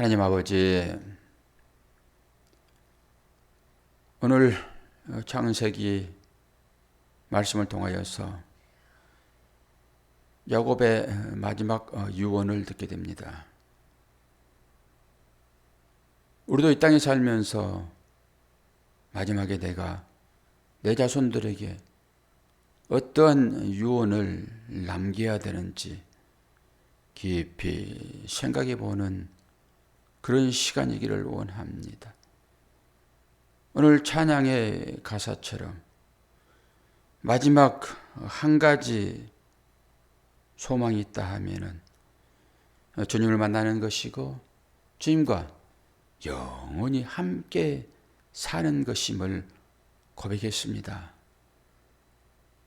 하나님 아버지, 오늘 창세기 말씀을 통하여서 야곱의 마지막 유언을 듣게 됩니다. 우리도 이 땅에 살면서 마지막에 내가 내 자손들에게 어떠한 유언을 남겨야 되는지 깊이 생각해 보는 그런 시간이기를 원합니다. 오늘 찬양의 가사처럼 마지막 한 가지 소망이 있다 하면은 주님을 만나는 것이고 주님과 영원히 함께 사는 것임을 고백했습니다.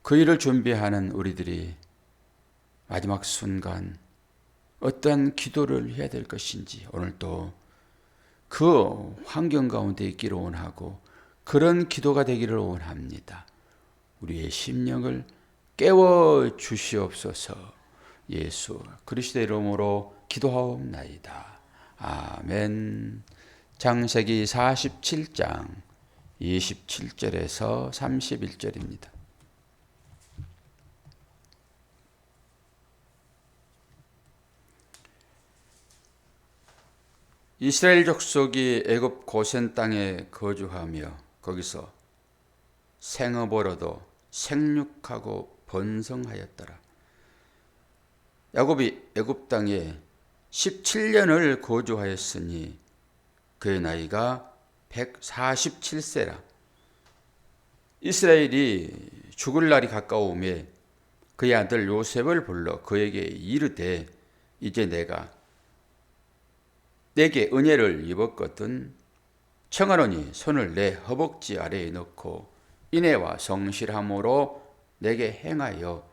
그 일을 준비하는 우리들이 마지막 순간 어떠한 기도를 해야 될 것인지 오늘도 그 환경 가운데 있기를 원하고 그런 기도가 되기를 원합니다. 우리의 심령을 깨워 주시옵소서. 예수 그리스도의 이름으로 기도하옵나이다. 아멘. 창세기 47장 27절에서 31절입니다. 이스라엘 족속이 애굽 고센 땅에 거주하며 거기서 생업을 얻어 생육하고 번성하였더라. 야곱이 애굽 땅에 17년을 거주하였으니 그의 나이가 147세라. 이스라엘이 죽을 날이 가까우매 그의 아들 요셉을 불러 그에게 이르되 이제 내게 은혜를 입었거든 청하노니 손을 내 허벅지 아래에 넣고 인애와 성실함으로 내게 행하여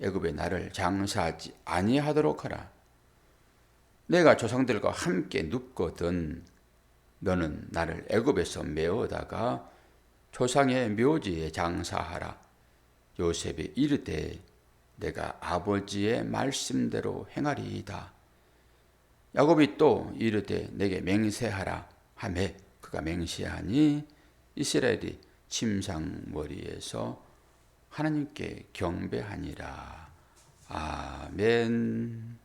애굽에 나를 장사하지 아니하도록 하라. 내가 조상들과 함께 눕거든 너는 나를 애굽에서 메어다가 조상의 묘지에 장사하라. 요셉이 이르되 내가 아버지의 말씀대로 행하리이다. 야곱이 또 이르되 내게 맹세하라 하매 그가 맹세하니 이스라엘이 침상머리에서 하나님께 경배하니라. 아멘.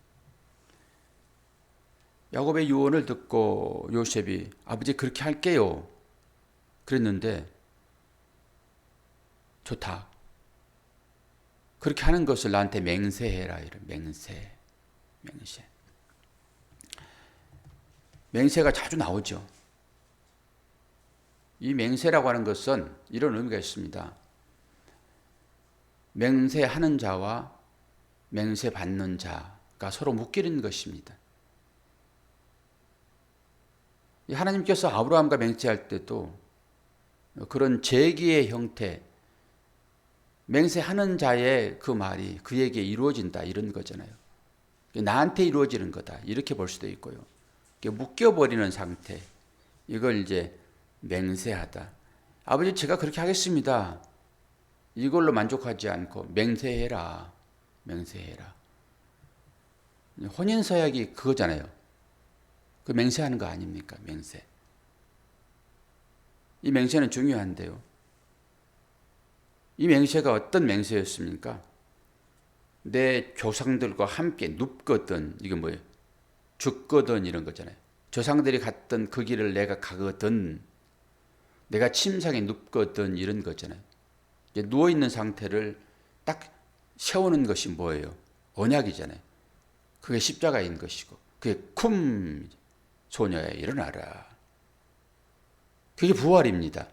야곱의 유언을 듣고 요셉이 아버지 그렇게 할게요 그랬는데 좋다. 그렇게 하는 것을 나한테 맹세해라. 이런 맹세. 맹세가 자주 나오죠. 이 맹세라고 하는 것은 이런 의미가 있습니다. 맹세하는 자와 맹세받는 자가 서로 묶이는 것입니다. 하나님께서 아브라함과 맹세할 때도 그런 제기의 형태, 맹세하는 자의 그 말이 그에게 이루어진다 이런 거잖아요. 나한테 이루어지는 거다 이렇게 볼 수도 있고요. 묶여버리는 상태, 이걸 이제 맹세하다. 아버지 제가 그렇게 하겠습니다. 이걸로 만족하지 않고 맹세해라. 혼인서약이 그거잖아요. 그 맹세하는 거 아닙니까? 맹세. 이 맹세는 중요한데요. 이 맹세가 어떤 맹세였습니까? 내 조상들과 함께 눕거든. 이게 뭐예요? 죽거든 이런 거잖아요. 조상들이 갔던 그 길을 내가 가거든. 내가 침상에 눕거든 이런 거잖아요. 누워있는 상태를 딱 세우는 것이 뭐예요? 언약이잖아요. 그게 십자가인 것이고 그게 쿰 소녀야 일어나라. 그게 부활입니다.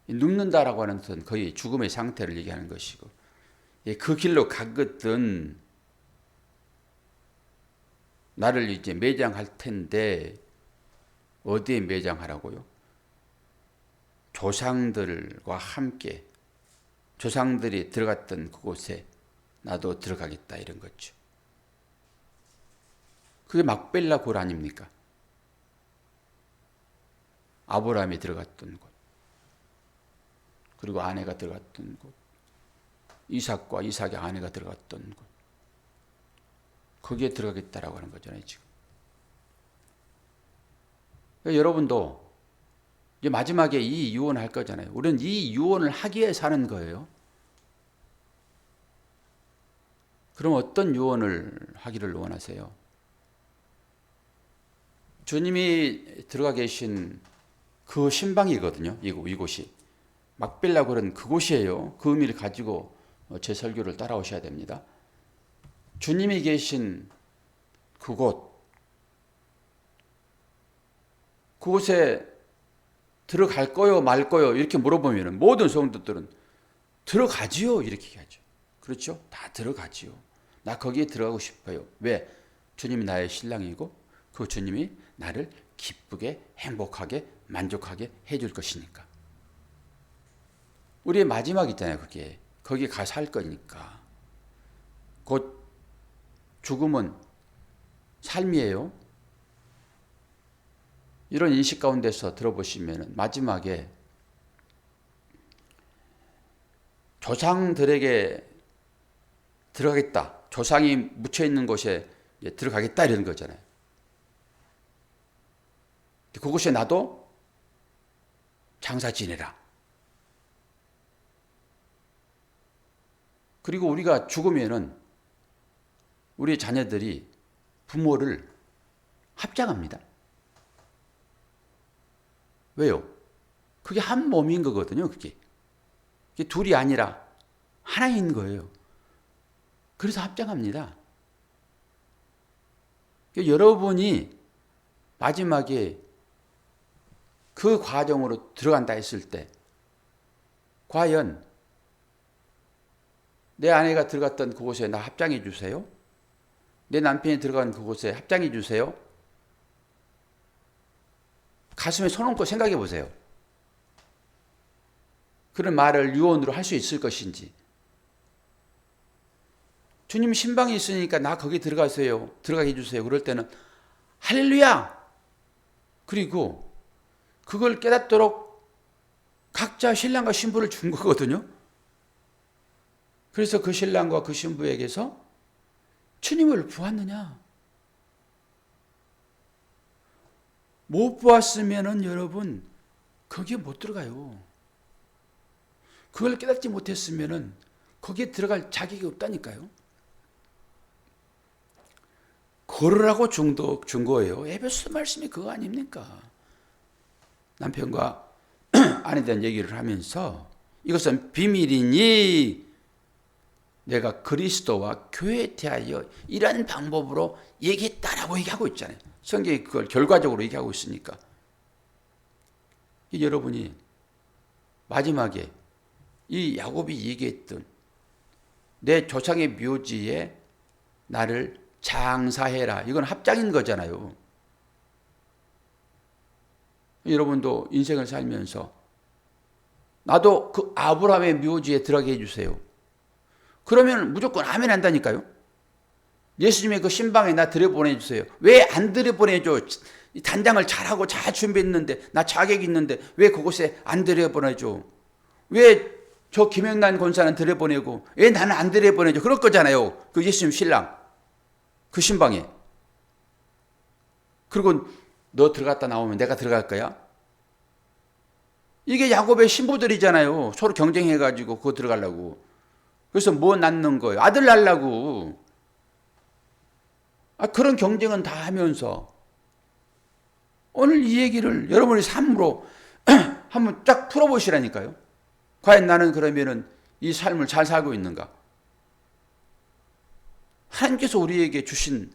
눕는다라고 하는 것은 거의 죽음의 상태를 얘기하는 것이고 그 길로 가거든 나를 이제 매장할 텐데 어디에 매장하라고요? 조상들과 함께 조상들이 들어갔던 그곳에 나도 들어가겠다 이런 거죠. 그게 막벨라 굴 아닙니까? 아브라함이 들어갔던 곳, 그리고 아내가 들어갔던 곳, 이삭과 이삭의 아내가 들어갔던 곳, 거기에 들어가겠다라고 하는 거잖아요 지금. 여러분도 이제 마지막에 이 유언할 거잖아요. 우리는 이 유언을 하기 위해 사는 거예요. 그럼 어떤 유언을 하기를 원하세요? 주님이 들어가 계신 그 신방이거든요. 이곳이. 막빌라 그런 그곳이에요. 그 의미를 가지고 제 설교를 따라오셔야 됩니다. 주님이 계신 그곳에 들어갈 거요 말 거요 이렇게 물어보면 모든 성도들은 들어가지요 이렇게 얘기하죠. 그렇죠? 다 들어가지요. 나 거기에 들어가고 싶어요. 왜? 주님이 나의 신랑이고 그 주님이 나를 기쁘게 행복하게 만족하게 해줄 것이니까. 우리의 마지막 있잖아요. 그게 거기 가서 할 거니까. 곧 죽음은 삶이에요. 이런 인식 가운데서 들어보시면 마지막에 조상들에게 들어가겠다. 조상이 묻혀있는 곳에 들어가겠다 이런 거잖아요. 그곳에 나도 장사 지내라. 그리고 우리가 죽으면은 우리 자녀들이 부모를 합장합니다. 왜요? 그게 한 몸인 거거든요. 그게 둘이 아니라 하나인 거예요. 그래서 합장합니다. 여러분이 마지막에 그 과정으로 들어간다 했을 때 과연 내 아내가 들어갔던 그곳에 나 합장해 주세요? 내 남편이 들어간 그곳에 합장해 주세요? 가슴에 손 얹고 생각해 보세요. 그런 말을 유언으로 할 수 있을 것인지. 주님 신방이 있으니까 나 거기 들어가세요. 들어가게 해주세요. 그럴 때는 할렐루야! 그리고 그걸 깨닫도록 각자 신랑과 신부를 준 거거든요. 그래서 그 신랑과 그 신부에게서 주님을 보았느냐? 못 보았으면은 여러분 거기에 못 들어가요. 그걸 깨닫지 못했으면은 거기에 들어갈 자격이 없다니까요. 걸으라고 준 거예요. 에베소 말씀이 그거 아닙니까? 남편과 아내에 대한 얘기를 하면서 이것은 비밀이니 내가 그리스도와 교회에 대하여 이런 방법으로 얘기했다라고 얘기하고 있잖아요. 성경이 그걸 결과적으로 얘기하고 있으니까. 여러분이 마지막에 이 야곱이 얘기했던 내 조상의 묘지에 나를 장사해라. 이건 합장인 거잖아요. 여러분도 인생을 살면서 나도 그 아브라함의 묘지에 들어가게 해주세요. 그러면 무조건 아멘 한다니까요. 예수님의 그 신방에 나 들여보내주세요. 왜 안 들여보내줘? 단장을 잘하고 잘 준비했는데 나 자격 있는데 왜 그곳에 안 들여보내줘? 왜 저 김영란 권사는 들여보내고 왜 나는 안 들여보내줘? 그럴 거잖아요. 그 예수님 신랑 그 신방에. 그리고 너 들어갔다 나오면 내가 들어갈 거야? 이게 야곱의 신부들이잖아요. 서로 경쟁해가지고 그거 들어가려고. 그래서 뭐 낳는 거예요? 아들 낳으려고. 그런 경쟁은 다 하면서 오늘 이 얘기를 여러분의 삶으로 한번 쫙 풀어보시라니까요. 과연 나는 그러면은 이 삶을 잘 살고 있는가? 하나님께서 우리에게 주신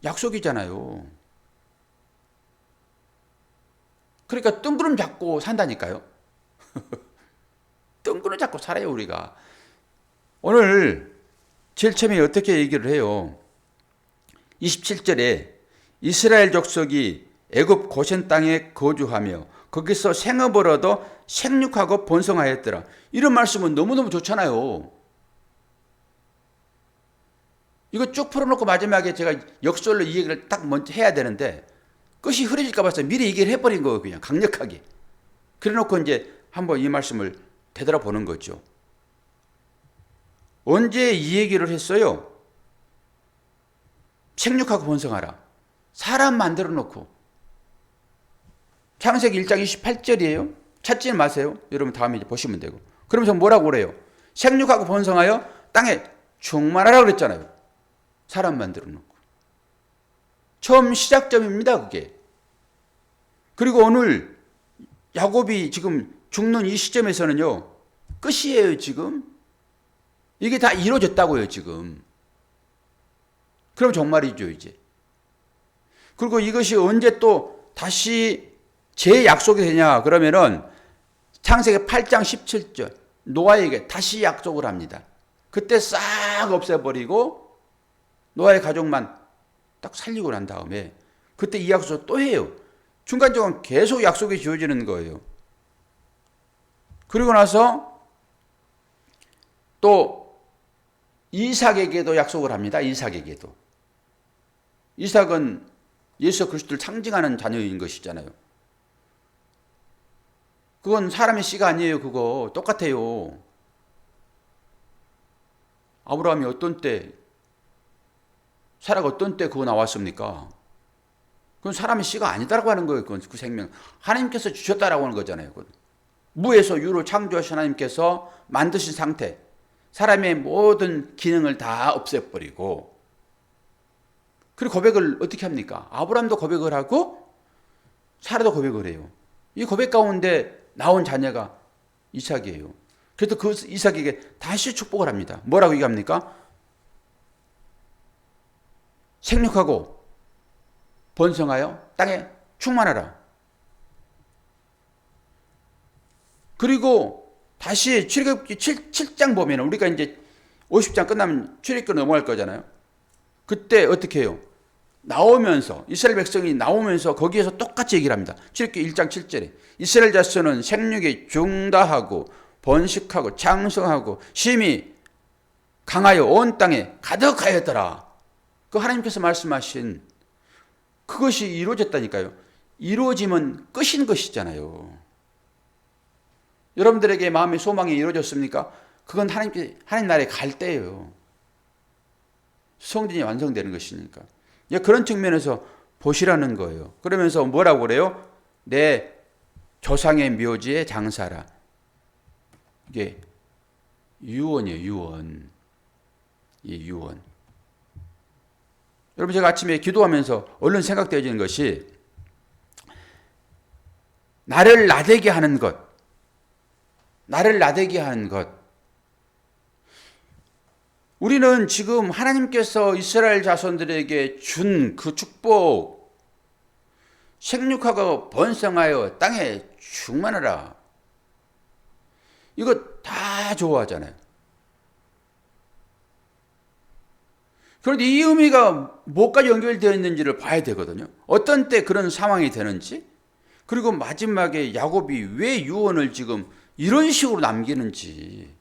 약속이잖아요. 그러니까 뜬구름 잡고 산다니까요. 뜬구름 잡고 살아요, 우리가. 오늘 제일 처음에 어떻게 얘기를 해요? 27절에 이스라엘 족속이 애굽 고센 땅에 거주하며 거기서 생업을 얻어 생육하고 번성하였더라. 이런 말씀은 너무너무 좋잖아요. 이거 쭉 풀어놓고 마지막에 제가 역설로 이 얘기를 딱 먼저 해야 되는데 끝이 흐려질까 봐서 미리 얘기를 해버린 거예요. 그냥 강력하게. 그래놓고 이제 한번 이 말씀을 되돌아보는 거죠. 언제 이 얘기를 했어요? 생육하고 번성하라. 사람 만들어 놓고 창세기 1장 28절이에요. 찾지는 마세요. 여러분 다음에 이제 보시면 되고. 그러면서 뭐라고 그래요? 생육하고 번성하여 땅에 충만하라고 그랬잖아요. 사람 만들어 놓고. 처음 시작점입니다, 그게. 그리고 오늘 야곱이 지금 죽는 이 시점에서는요, 끝이에요, 지금. 이게 다 이루어졌다고요, 지금. 그럼 정말이죠, 이제. 그리고 이것이 언제 또 다시 재약속이 되냐, 그러면은 창세기 8장 17절, 노아에게 다시 약속을 합니다. 그때 싹 없애버리고 노아의 가족만 딱 살리고 난 다음에 그때 이 약속 또 해요. 중간중간 계속 약속이 지어지는 거예요. 그리고 나서 또 이삭에게도 약속을 합니다. 이삭에게도. 이삭은 예수 그리스도를 상징하는 자녀인 것이잖아요. 그건 사람의 씨가 아니에요. 그거 똑같아요. 아브라함이 어떤 때, 사라가 어떤 때 그거 나왔습니까? 그건 사람의 씨가 아니다라고 하는 거예요. 그 생명. 하나님께서 주셨다라고 하는 거잖아요. 무에서 유로 창조하신 하나님께서 만드신 상태. 사람의 모든 기능을 다 없애버리고. 그리고 고백을 어떻게 합니까? 아브라함도 고백을 하고 사라도 고백을 해요. 이 고백 가운데 나온 자녀가 이삭이에요. 그래서 그 이삭에게 다시 축복을 합니다. 뭐라고 얘기합니까? 생육하고 번성하여 땅에 충만하라. 그리고 다시 출애굽기 7장 보면 우리가 이제 50장 끝나면 출애굽기 넘어갈 거잖아요. 그때 어떻게 해요? 나오면서 이스라엘 백성이 나오면서 거기에서 똑같이 얘기를 합니다. 출애굽기 1장 7절에 이스라엘 자손은 생육에 중다하고 번식하고 장성하고 심히 강하여 온 땅에 가득하였더라. 그 하나님께서 말씀하신 그것이 이루어졌다니까요. 이루어지면 끝인 것이잖아요. 여러분들에게 마음의 소망이 이루어졌습니까? 그건 하나님 나라에 갈 때예요. 성전이 완성되는 것이니까. 그런 측면에서 보시라는 거예요. 그러면서 뭐라고 그래요? 내 조상의 묘지에 장사라. 이게 유언이에요. 유언. 이 유언. 여러분 제가 아침에 기도하면서 얼른 생각되어지는 것이 나를 나대게 하는 것. 나를 나대게 하는 것. 우리는 지금 하나님께서 이스라엘 자손들에게 준 그 축복, 생육하고 번성하여 땅에 충만하라. 이거 다 좋아하잖아요. 그런데 이 의미가 뭐까지 연결되어 있는지를 봐야 되거든요. 어떤 때 그런 상황이 되는지, 그리고 마지막에 야곱이 왜 유언을 지금 이런 식으로 남기는지.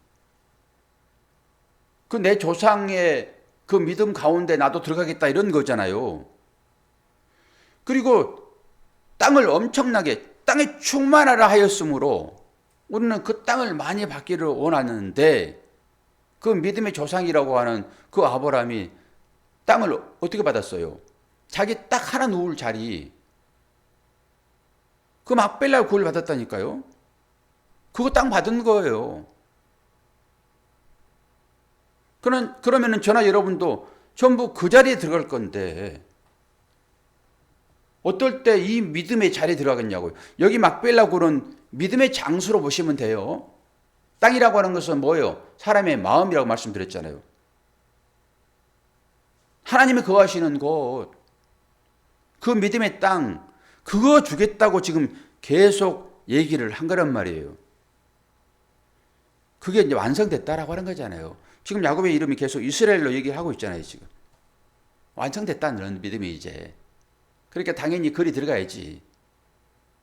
그 내 조상의 그 믿음 가운데 나도 들어가겠다 이런 거잖아요. 그리고 땅을 엄청나게 땅에 충만하라 하였으므로 우리는 그 땅을 많이 받기를 원하는데 그 믿음의 조상이라고 하는 그 아브라함이 땅을 어떻게 받았어요? 자기 딱 하나 누울 자리. 그 막벨라 구를 받았다니까요. 그거 땅 받은 거예요. 그러면은 저나 여러분도 전부 그 자리에 들어갈 건데 어떨 때 이 믿음의 자리에 들어가겠냐고요. 여기 막벨라 굴은 믿음의 장수로 보시면 돼요. 땅이라고 하는 것은 뭐예요? 사람의 마음이라고 말씀드렸잖아요. 하나님이 거하시는 곳, 그 믿음의 땅, 그거 주겠다고 지금 계속 얘기를 한 거란 말이에요. 그게 이제 완성됐다라고 하는 거잖아요. 지금 야곱의 이름이 계속 이스라엘로 얘기하고 있잖아요, 지금. 완성됐다는 믿음이 이제. 그러니까 당연히 글이 들어가야지.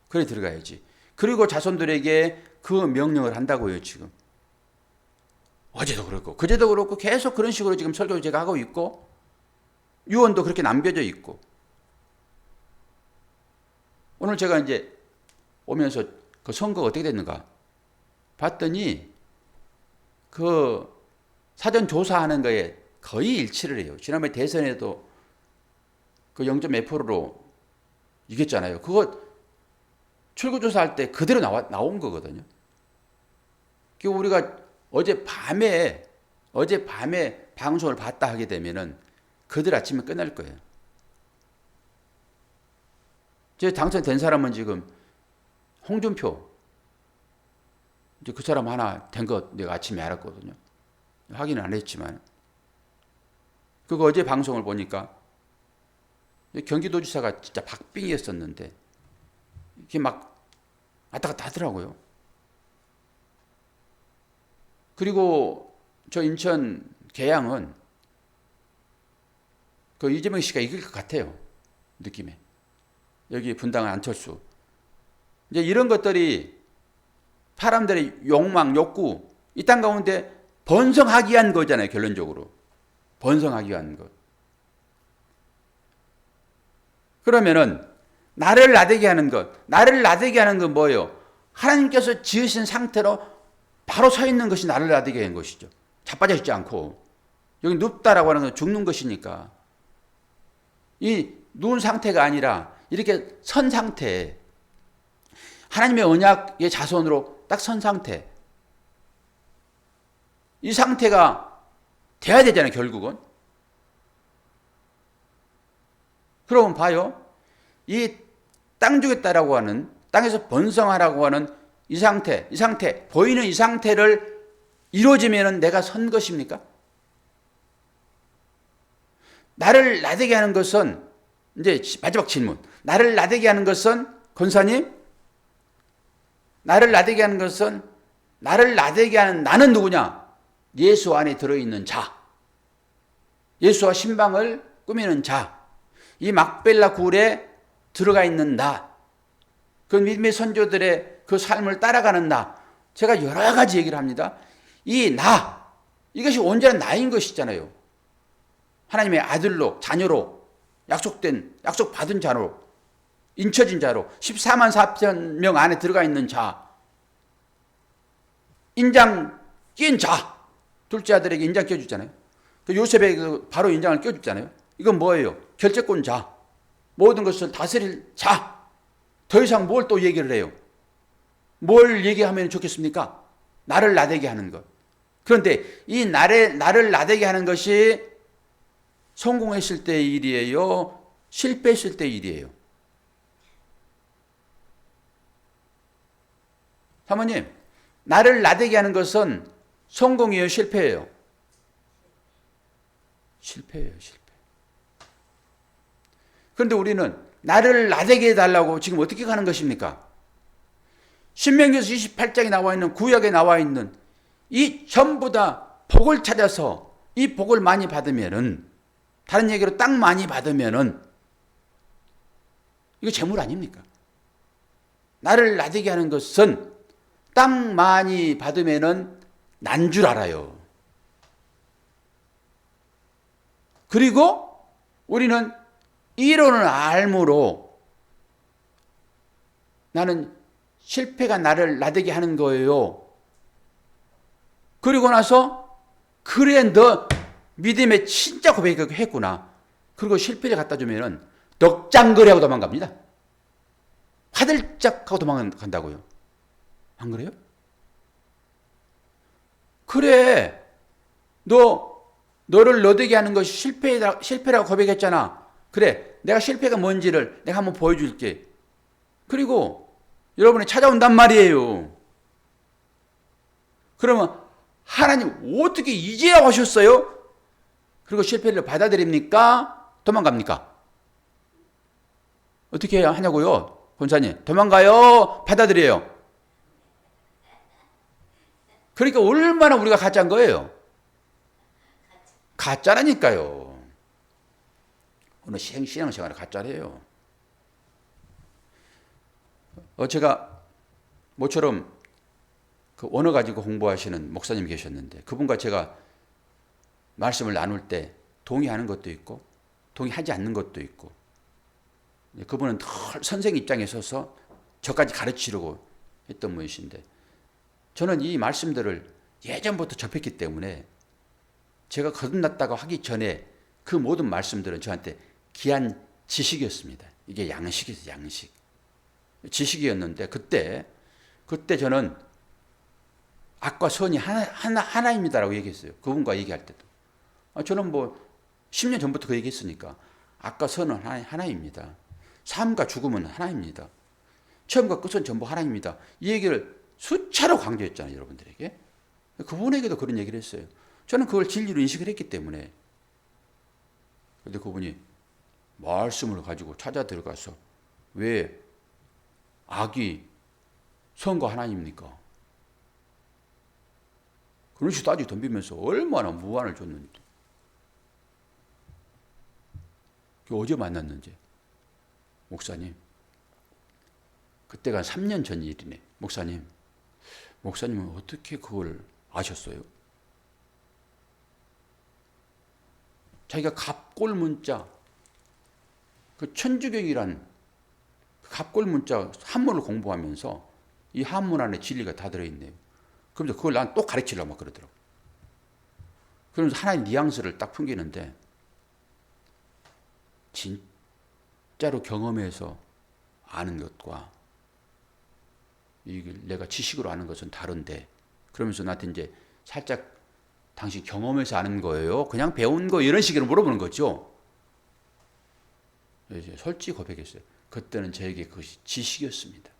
글이 들어가야지. 그리고 자손들에게 그 명령을 한다고요, 지금. 어제도 그렇고, 그제도 그렇고, 계속 그런 식으로 지금 설교를 제가 하고 있고, 유언도 그렇게 남겨져 있고. 오늘 제가 이제 오면서 그 선거가 어떻게 됐는가 봤더니 그 사전 조사하는 거에 거의 일치를 해요. 지난번에 대선에도 그 0.몇%로 이겼잖아요. 그거 출구조사할 때 그대로 나온 거거든요. 우리가 어젯밤에 방송을 봤다 하게 되면은 그들 아침에 끝날 거예요. 제 당선된 사람은 지금 홍준표, 이제 그 사람 하나 된 거 내가 아침에 알았거든요. 확인은 안 했지만. 그거 어제 방송을 보니까 경기도지사가 진짜 박빙이었었는데 이게 막 왔다 갔다 하더라고요. 그리고 저 인천 계양은 그 이재명 씨가 이길 것 같아요. 느낌에. 여기 분당은 안철수. 이제 이런 것들이 사람들의 욕망, 욕구, 이 땅 가운데 번성하기 위한 거잖아요. 결론적으로. 번성하기 위한 것. 그러면은 나를 나대게 하는 것. 나를 나대게 하는 건 뭐예요? 하나님께서 지으신 상태로 바로 서 있는 것이 나를 나대게 한 것이죠. 자빠져 있지 않고. 여기 눕다라고 하는 건 죽는 것이니까. 이 누운 상태가 아니라 이렇게 선 상태. 하나님의 언약의 자손으로 딱 선 상태. 이 상태가 돼야 되잖아요, 결국은. 그러면 봐요. 이 땅 주겠다라고 하는, 땅에서 번성하라고 하는 이 상태, 보이는 이 상태를 이루어지면 내가 선 것입니까? 나를 나대게 하는 것은, 이제 마지막 질문. 나를 나대게 하는 것은, 권사님, 나를 나대게 하는 것은, 나를 나대게 하는 나는 누구냐? 예수 안에 들어있는 자. 예수와 신방을 꾸미는 자. 이 막벨라 굴에 들어가 있는 나. 그 믿음의 선조들의 그 삶을 따라가는 나. 제가 여러 가지 얘기를 합니다. 이 나. 이것이 온전한 나인 것이잖아요. 하나님의 아들로, 자녀로, 약속 받은 자로, 인쳐진 자로, 14만 4천 명 안에 들어가 있는 자. 인장 낀 자. 둘째 아들에게 인장 껴주잖아요. 요셉에게 바로 인장을 껴주잖아요. 이건 뭐예요? 결재권 자. 모든 것을 다스릴 자. 더 이상 뭘 또 얘기를 해요? 뭘 얘기하면 좋겠습니까? 나를 나대게 하는 것. 그런데 이 나를 나대게 하는 것이 성공했을 때의 일이에요? 실패했을 때의 일이에요? 사모님, 나를 나대게 하는 것은 성공이에요? 실패예요? 실패예요, 실패. 그런데 우리는 나를 나대게 해달라고 지금 어떻게 가는 것입니까? 신명기에서 28장에 나와 있는, 구약에 나와 있는 이 전부 다 복을 찾아서 이 복을 많이 받으면은, 다른 얘기로 땅 많이 받으면은 이거 재물 아닙니까? 나를 나대게 하는 것은 땅 많이 받으면은 난 줄 알아요. 그리고 우리는 이론을 알므로 나는 실패가 나를 나대게 하는 거예요. 그리고 나서 그래 너 믿음의 진짜 고백을 했구나. 그리고 실패를 갖다 주면은 넉장거리하고 도망갑니다. 화들짝하고 도망간다고요. 안 그래요? 그래 너를 너되게 하는 것이 실패라고 고백했잖아. 그래 내가 실패가 뭔지를 내가 한번 보여줄게. 그리고 여러분이 찾아온단 말이에요. 그러면 하나님 어떻게 이제야 오셨어요? 그리고 실패를 받아들입니까? 도망갑니까? 어떻게 하냐고요? 권사님 도망가요? 받아들여요? 그러니까 얼마나 우리가 가짜인 거예요? 가짜라니까요. 오늘 신앙생활을 가짜래요. 제가 모처럼 그 언어 가지고 공부하시는 목사님 계셨는데 그분과 제가 말씀을 나눌 때 동의하는 것도 있고 동의하지 않는 것도 있고, 그분은 늘 선생 입장에 서서 저까지 가르치려고 했던 분이신데, 저는 이 말씀들을 예전부터 접했기 때문에 제가 거듭났다고 하기 전에 그 모든 말씀들은 저한테 귀한 지식이었습니다. 이게 양식이죠, 양식. 지식이었는데 그때 저는 악과 선이 하나입니다라고 얘기했어요. 그분과 얘기할 때도. 저는 뭐 10년 전부터 그 얘기했으니까 악과 선은 하나입니다. 삶과 죽음은 하나입니다. 처음과 끝은 전부 하나입니다. 이 얘기를 수차로 강조했잖아요, 여러분들에게. 그분에게도 그런 얘기를 했어요. 저는 그걸 진리로 인식을 했기 때문에. 그런데 그분이 말씀을 가지고 찾아 들어가서 왜 악이 선과 하나입니까? 그런 식으로 따지고 덤비면서 얼마나 무안을 줬는지. 어제 만났는지. 목사님, 그때가 3년 전 일이네. 목사님은 어떻게 그걸 아셨어요? 자기가 갑골 문자, 그 천주경이란 갑골 문자 한문을 공부하면서 이 한문 안에 진리가 다 들어있네요. 그러면서 그걸 난 또 가르치려고 막 그러더라고. 그러면서 하나의 뉘앙스를 딱 풍기는데 진짜로 경험해서 아는 것과 이게 내가 지식으로 아는 것은 다른데 그러면서 나한테 이제 살짝 당신 경험해서 아는 거예요? 그냥 배운 거 이런 식으로 물어보는 거죠. 이제 솔직히 고백했어요. 그때는 저에게 그것이 지식이었습니다.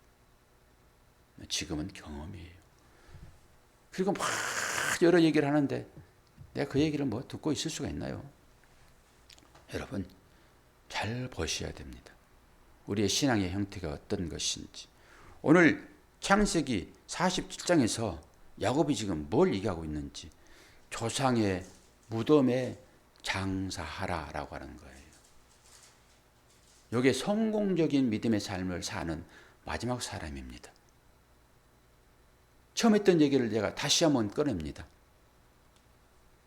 지금은 경험이에요. 그리고 막 여러 얘기를 하는데 내가 그 얘기를 뭐 듣고 있을 수가 있나요? 여러분 잘 보셔야 됩니다. 우리의 신앙의 형태가 어떤 것인지. 오늘 창세기 47장에서 야곱이 지금 뭘 얘기하고 있는지 조상의 무덤에 장사하라라고 하는 거예요. 이게 성공적인 믿음의 삶을 사는 마지막 사람입니다. 처음 했던 얘기를 제가 다시 한번 꺼냅니다.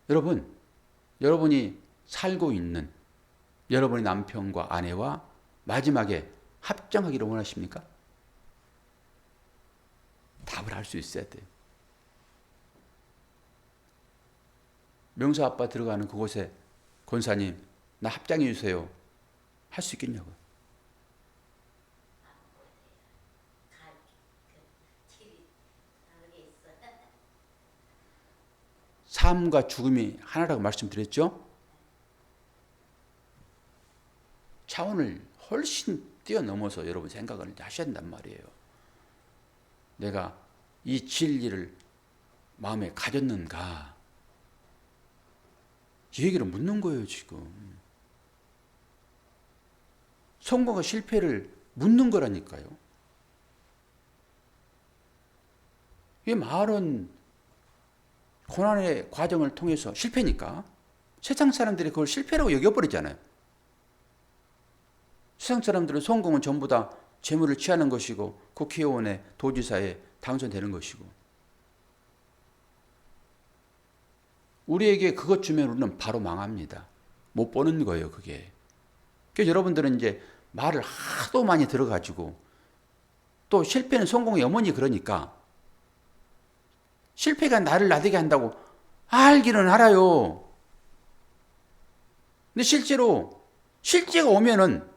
여러분이 살고 있는 여러분의 남편과 아내와 마지막에 합장하기를 원하십니까? 답을 할 수 있어야 돼요. 명사 아빠 들어가는 그곳에 권사님 나 합장해 주세요. 할 수 있겠냐고요. 삶과 죽음이 하나라고 말씀드렸죠? 차원을 훨씬 뛰어넘어서 여러분 생각을 하셔야 된단 말이에요. 내가 이 진리를 마음에 가졌는가? 이 얘기를 묻는 거예요, 지금. 성공과 실패를 묻는 거라니까요. 이 말은 고난의 과정을 통해서 실패니까 세상 사람들이 그걸 실패라고 여겨버리잖아요. 세상 사람들은 성공은 전부 다 재물을 취하는 것이고 국회의원에 도지사에 당선되는 것이고 우리에게 그것 주면 우리는 바로 망합니다. 못 보는 거예요, 그게. 그래서 여러분들은 이제 말을 하도 많이 들어가지고 또 실패는 성공의 어머니 그러니까 실패가 나를 나대게 한다고 알기는 알아요. 근데 실제가 오면은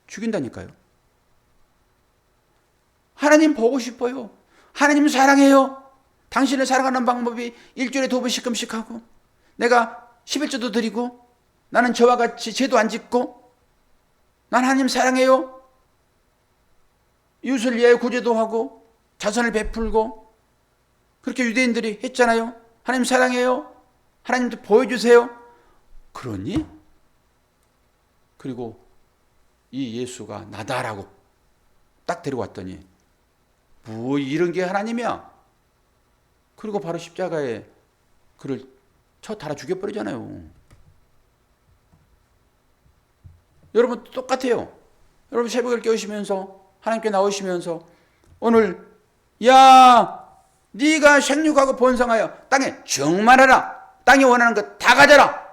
죽인다니까요. 하나님 보고 싶어요. 하나님 사랑해요. 당신을 사랑하는 방법이 일주일에 2번씩끔씩 하고 내가 11조도 드리고 나는 저와 같이 죄도 안 짓고 난 하나님 사랑해요. 이웃을 위하여 구제도 하고 자선을 베풀고 그렇게 유대인들이 했잖아요. 하나님 사랑해요. 하나님도 보여주세요. 그러니? 그리고 이 예수가 나다라고 딱 데려왔더니 뭐 이런 게 하나님이야. 그리고 바로 십자가에 그를 쳐 달아 죽여버리잖아요. 여러분 똑같아요. 여러분 새벽을 깨우시면서 하나님께 나오시면서 오늘 야 네가 생육하고 번성하여 땅에 충만하라. 땅이 원하는 것 다 가져라.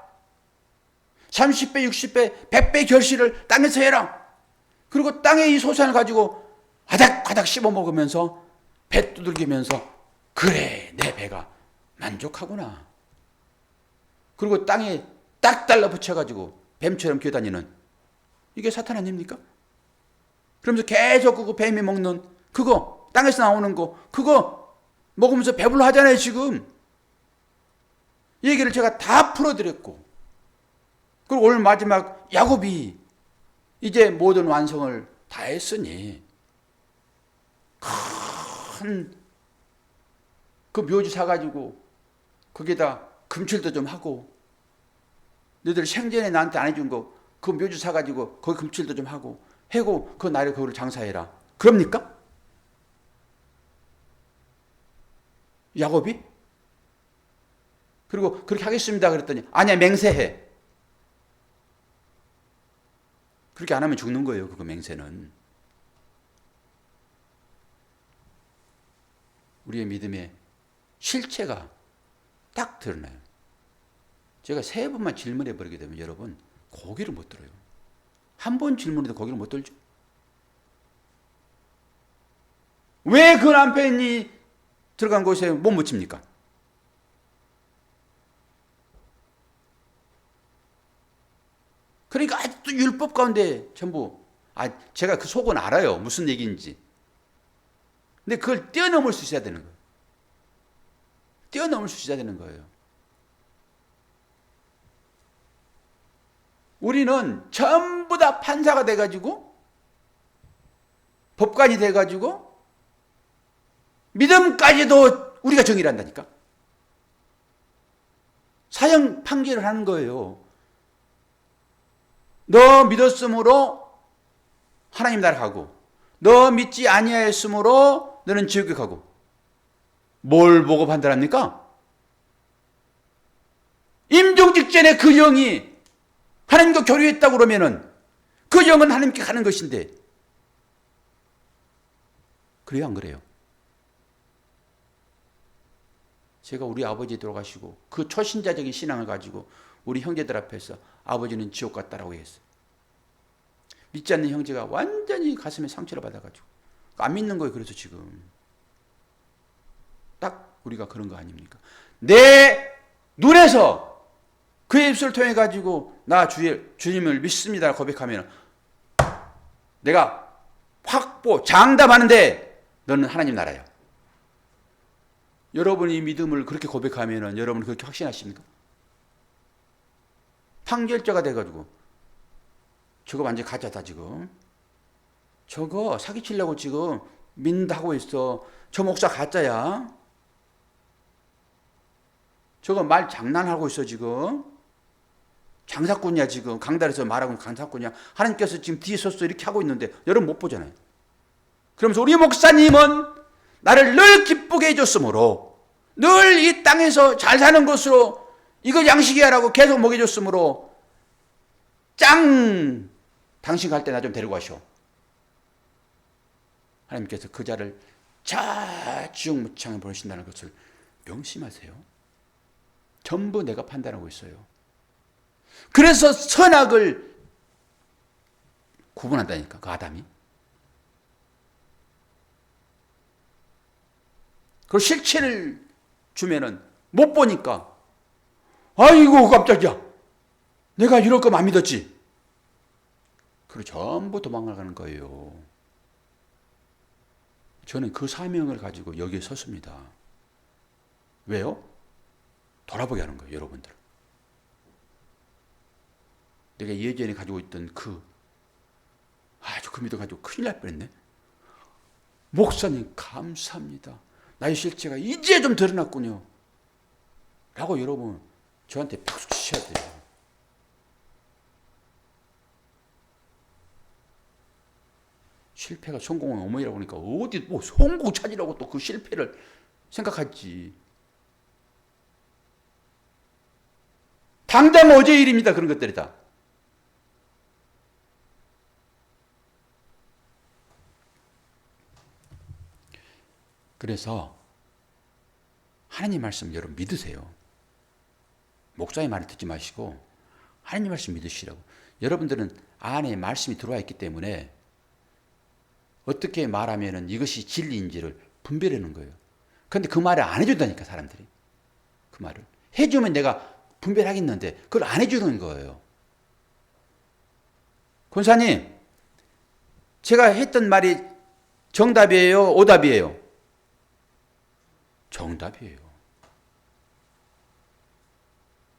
30배, 60배, 100배 결실을 땅에서 해라. 그리고 땅의 이 소산을 가지고 아닥아닥 씹어 먹으면서 배 두들기면서 그래 내 배가 만족하구나. 그리고 땅에 딱 달라붙여가지고 뱀처럼 기어다니는 이게 사탄 아닙니까? 그러면서 계속 그거 뱀이 먹는 그거 땅에서 나오는 거 그거 먹으면서 배불러 하잖아요 지금. 얘기를 제가 다 풀어드렸고, 그리고 오늘 마지막 야곱이 이제 모든 완성을 다 했으니 큰 그 묘지 사가지고 거기다 금칠도 좀 하고, 너희들 생전에 나한테 안 해준 거 그 묘지 사가지고 거기 금칠도 좀 하고 해고 그 날에 그거를 장사해라. 그럽니까? 야곱이? 그리고 그렇게 하겠습니다 그랬더니 아니야 맹세해. 그렇게 안 하면 죽는 거예요. 그거 맹세는. 우리의 믿음의 실체가 딱 드러나요. 제가 3번만 질문해 버리게 되면 여러분 고기를 못 들어요. 한 번 질문해도 고기를 못 들죠. 왜 그 남편이 들어간 곳에 못 묻힙니까? 그러니까 아직도 율법 가운데 전부, 제가 그 속은 알아요. 무슨 얘기인지. 근데 그걸 뛰어넘을 수 있어야 되는 거예요. 뛰어넘을 수 있어야 되는 거예요. 우리는 전부 다 판사가 돼가지고, 법관이 돼가지고, 믿음까지도 우리가 정의를 한다니까. 사형 판결을 하는 거예요. 너 믿었으므로 하나님 나라 가고, 너 믿지 아니하였으므로 너는 지옥에 가고. 뭘 보고 판단합니까? 임종 직전에 그 영이 하나님과 교류했다고 그러면은 그 영은 하나님께 가는 것인데, 그래요 안 그래요? 제가 우리 아버지 돌아가시고 그 초신자적인 신앙을 가지고 우리 형제들 앞에서 아버지는 지옥 갔다라고 했어요. 믿지 않는 형제가 완전히 가슴에 상처를 받아가지고 안 믿는 거예요. 그래서 지금 딱 우리가 그런 거 아닙니까? 내 눈에서 그의 입술을 통해 가지고 나 주님을 믿습니다 고백하면 내가 장담하는데 너는 하나님 나라야. 여러분이 믿음을 그렇게 고백하면 여러분 그렇게 확신하십니까? 판결자가 돼가지고 저거 완전 가짜다 지금. 저거 사기치려고 지금 믿는다 하고 있어. 저 목사 가짜야. 저거 말 장난하고 있어 지금. 장사꾼이야 지금. 강달에서 말하고 있는 장사꾼이야. 하나님께서 지금 뒤에 서서 이렇게 하고 있는데 여러분 못 보잖아요. 그러면서 우리 목사님은 나를 늘 기쁘게 해줬으므로, 늘 이 땅에서 잘 사는 것으로 이거 양식이야라고 계속 먹여줬으므로 짱! 당신 갈 때 나 좀 데리고 가시오. 하나님께서 그 자를 자중무창에 보내신다는 것을 명심하세요. 전부 내가 판단하고 있어요. 그래서 선악을 구분한다니까 그 아담이. 그 실체를 주면은 못 보니까 아이고 깜짝이야. 내가 이럴 거면 안 믿었지. 그리고 전부 도망가는 거예요. 저는 그 사명을 가지고 여기에 섰습니다. 왜요? 돌아보게 하는 거예요, 여러분들. 내가 예전에 가지고 있던 그 믿음 가지고 큰일 날 뻔했네. 목사님 감사합니다. 나의 실체가 이제 좀 드러났군요. 라고 여러분 저한테 박수 치셔야 돼요. 실패가 성공의 어머니라고 하니까 어디 뭐 성공 찾으라고 또 그 실패를 생각하지. 당장 어제 일입니다. 그런 것들이 다. 그래서 하나님 말씀 여러분 믿으세요. 목사의 말을 듣지 마시고 하나님 말씀 믿으시라고. 여러분들은 안에 말씀이 들어와 있기 때문에 어떻게 말하면 이것이 진리인지를 분별하는 거예요. 그런데 그 말을 안 해준다니까 사람들이. 그 말을 해주면 내가 분별하겠는데 그걸 안 해주는 거예요. 권사님 제가 했던 말이 정답이에요? 오답이에요? 정답이에요.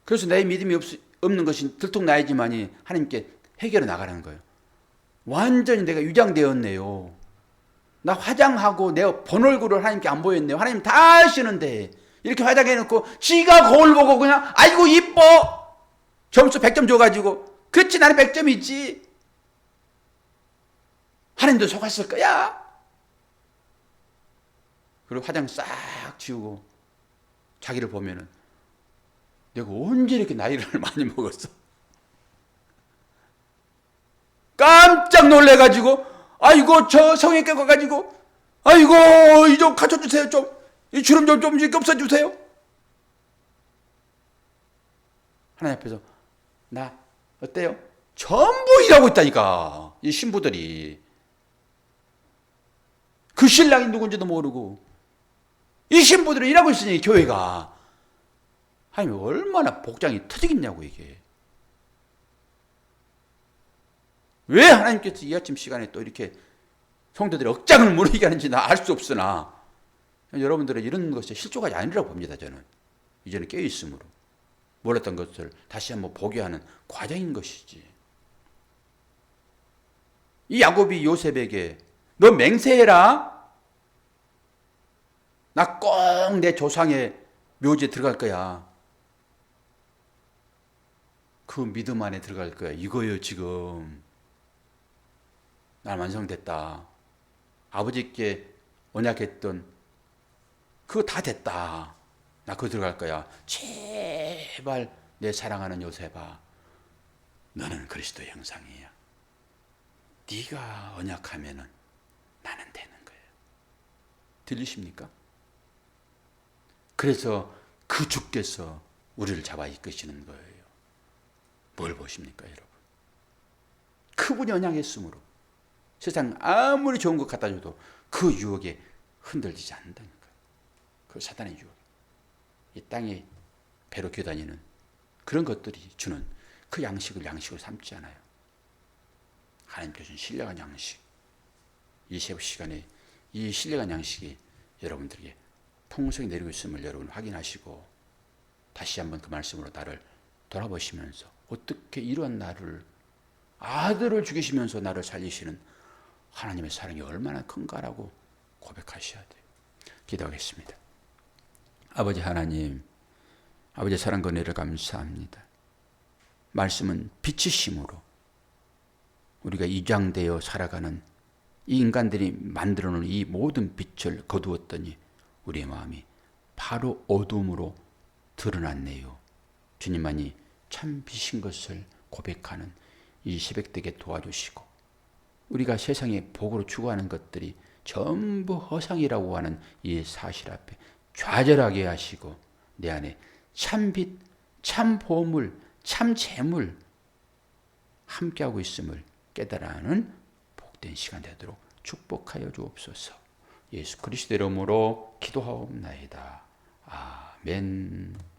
그래서 내 믿음이 없는 것이 들통나야지만이 하나님께 해결해 나가는 거예요. 완전히 내가 위장되었네요. 나 화장하고 내가 본 얼굴을 하나님께 안 보였네요. 하나님 다 아시는데 이렇게 화장해놓고 지가 거울 보고 그냥 아이고 이뻐 점수 100점 줘가지고 그렇지 나는 100점이지. 하나님도 속았을 거야. 그리고 화장 싹 지우고 자기를 보면은 내가 언제 이렇게 나이를 많이 먹었어? 깜짝 놀래가지고 아이고 저 성형외과 가가지고 아이고 이 좀 갖춰주세요. 좀 이 주름 좀 이렇게 없애주세요. 하나님 앞에서 나 어때요? 전부 일하고 있다니까 이 신부들이. 그 신랑이 누군지도 모르고 이 신부들은 일하고 있으니 교회가 하나님 얼마나 복장이 터지겠냐고 이게. 왜 하나님께서 이 아침 시간에 또 이렇게 성도들의 억장을 무너지게 하는지 나 알 수 없으나 여러분들은 이런 것이 실조가 아니라고 봅니다. 저는 이제는 깨어있으므로 몰랐던 것을 다시 한번 보게 하는 과정인 것이지. 이 야곱이 요셉에게 너 맹세해라. 나 꼭 내 조상의 묘지에 들어갈 거야. 그 믿음 안에 들어갈 거야. 이거요 지금. 난 완성됐다. 아버지께 언약했던 그거 다 됐다. 나 그거 들어갈 거야. 제발 내 사랑하는 요셉아. 너는 그리스도의 형상이야. 네가 언약하면은 나는 되는 거예요. 들리십니까? 그래서 그 주께서 우리를 잡아 이끄시는 거예요. 뭘 보십니까 여러분? 그분이 언약했으므로 세상 아무리 좋은 것 갖다 줘도 그 유혹에 흔들리지 않는다니까. 그 사단의 유혹. 이 땅에 배로 기어다니는 그런 것들이 주는 그 양식을 삼지 않아요. 하나님께서 주신 신령한 양식. 이 시간에 이 신령한 양식이 여러분들에게 풍성히 내리고 있음을 여러분 확인하시고 다시 한번 그 말씀으로 나를 돌아보시면서 어떻게 이런 나를 아들을 죽이시면서 나를 살리시는 하나님의 사랑이 얼마나 큰가라고 고백하셔야 돼요. 기도하겠습니다. 아버지 하나님, 아버지의 사랑과 은혜를 감사합니다. 말씀은 빛이심으로 우리가 이장되어 살아가는 이 인간들이 만들어놓은 이 모든 빛을 거두었더니 우리의 마음이 바로 어둠으로 드러났네요. 주님만이 참 빛인 것을 고백하는 이 새벽되게 도와주시고 우리가 세상에 복으로 추구하는 것들이 전부 허상이라고 하는 이 사실 앞에 좌절하게 하시고 내 안에 참 빛, 참 보물, 참 재물 함께하고 있음을 깨달아하는 복된 시간 되도록 축복하여 주옵소서. 예수 그리스도 이름으로 기도하옵나이다. 아멘.